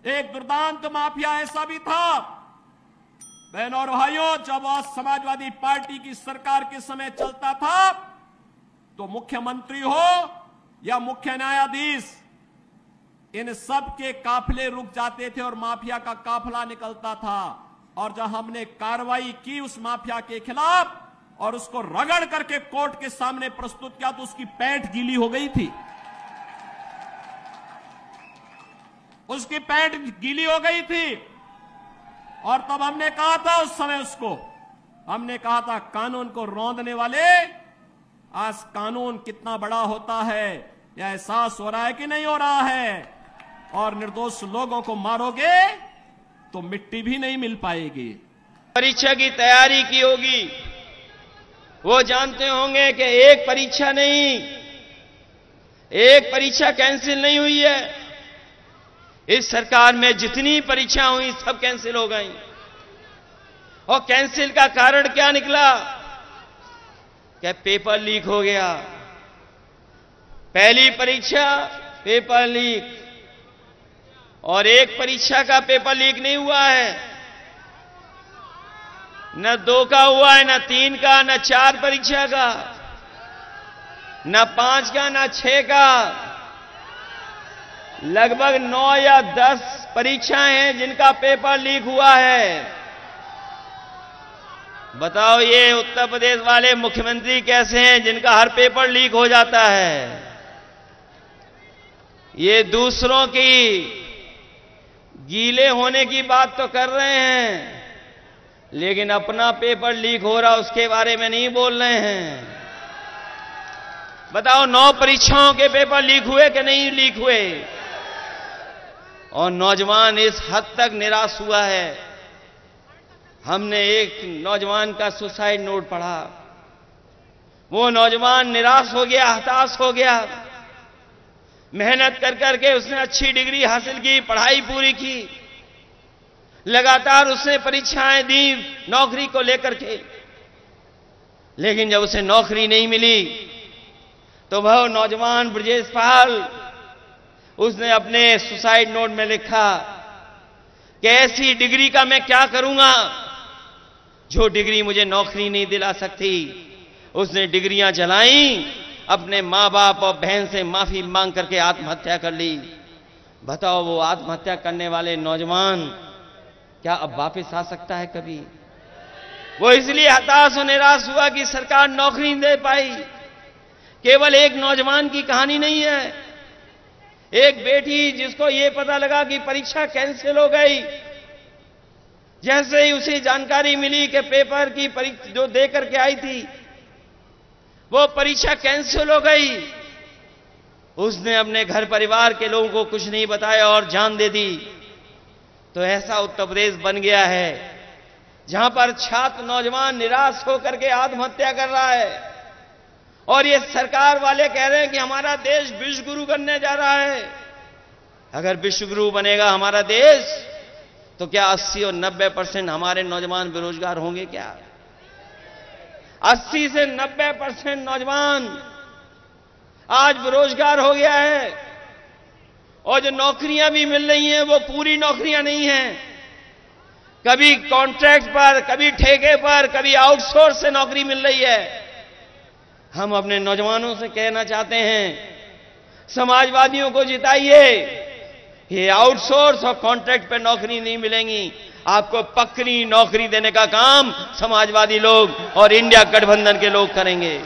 एक दुर्दांत माफिया ऐसा भी था। बहनों और भाइयों, जब समाजवादी पार्टी की सरकार के समय चलता था तो मुख्यमंत्री हो या मुख्य न्यायाधीश, इन सब के काफिले रुक जाते थे और माफिया का काफिला निकलता था। और जब हमने कार्रवाई की उस माफिया के खिलाफ और उसको रगड़ करके कोर्ट के सामने प्रस्तुत किया तो उसकी पैंट गीली हो गई थी, उसकी पैंट गीली हो गई थी। और तब हमने कहा था, उस समय उसको हमने कहा था, कानून को रौंदने वाले, आज कानून कितना बड़ा होता है यह एहसास हो रहा है कि नहीं हो रहा है। और निर्दोष लोगों को मारोगे तो मिट्टी भी नहीं मिल पाएगी। परीक्षा की तैयारी की होगी, वो जानते होंगे कि एक परीक्षा नहीं, एक परीक्षा कैंसिल नहीं हुई है। इस सरकार में जितनी परीक्षा हुई सब कैंसिल हो गई। और कैंसिल का कारण क्या निकला? क्या पेपर लीक हो गया। पहली परीक्षा पेपर लीक, और एक परीक्षा का पेपर लीक नहीं हुआ है, न 2 का हुआ है, न 3 का, न 4 परीक्षा का, न 5 का, न 6 का। लगभग 9 या 10 परीक्षाएं हैं जिनका पेपर लीक हुआ है। बताओ, ये उत्तर प्रदेश वाले मुख्यमंत्री कैसे हैं जिनका हर पेपर लीक हो जाता है। ये दूसरों की गीले होने की बात तो कर रहे हैं, लेकिन अपना पेपर लीक हो रहा उसके बारे में नहीं बोल रहे हैं। बताओ, 9 परीक्षाओं के पेपर लीक हुए कि नहीं लीक हुए? और नौजवान इस हद तक निराश हुआ है। हमने एक नौजवान का सुसाइड नोट पढ़ा। वो नौजवान निराश हो गया, हताश हो गया। मेहनत कर करके उसने अच्छी डिग्री हासिल की, पढ़ाई पूरी की, लगातार उसने परीक्षाएं दी नौकरी को लेकर के, लेकिन जब उसे नौकरी नहीं मिली तो वह नौजवान ब्रजेश पाल, उसने अपने सुसाइड नोट में लिखा कि ऐसी डिग्री का मैं क्या करूंगा जो डिग्री मुझे नौकरी नहीं दिला सकती। उसने डिग्रियां जलाई, अपने मां बाप और बहन से माफी मांग करके आत्महत्या कर ली। बताओ, वो आत्महत्या करने वाले नौजवान क्या अब वापस आ सकता है कभी? वो इसलिए हताश और निराश हुआ कि सरकार नौकरी नहीं दे पाई। केवल एक नौजवान की कहानी नहीं है। एक बेटी जिसको ये पता लगा कि परीक्षा कैंसिल हो गई, जैसे ही उसे जानकारी मिली कि पेपर की परीक्षा जो दे करके आई थी वो परीक्षा कैंसिल हो गई, उसने अपने घर परिवार के लोगों को कुछ नहीं बताया और जान दे दी। तो ऐसा उत्तर प्रदेश बन गया है जहां पर छात्र नौजवान निराश होकर के आत्महत्या कर रहा है। और ये सरकार वाले कह रहे हैं कि हमारा देश विश्व गुरु बनने जा रहा है। अगर विश्व गुरु बनेगा हमारा देश तो क्या 80 और 90% हमारे नौजवान बेरोजगार होंगे क्या? 80 से 90% नौजवान आज बेरोजगार हो गया है। और जो नौकरियां भी मिल रही हैं वो पूरी नौकरियां नहीं हैं। कभी कॉन्ट्रैक्ट पर, कभी ठेके पर, कभी आउटसोर्स से नौकरी मिल रही है। हम अपने नौजवानों से कहना चाहते हैं, समाजवादियों को जिताइए। ये आउटसोर्स और कॉन्ट्रैक्ट पे नौकरी नहीं मिलेंगी, आपको पक्की नौकरी देने का काम समाजवादी लोग और इंडिया गठबंधन के लोग करेंगे।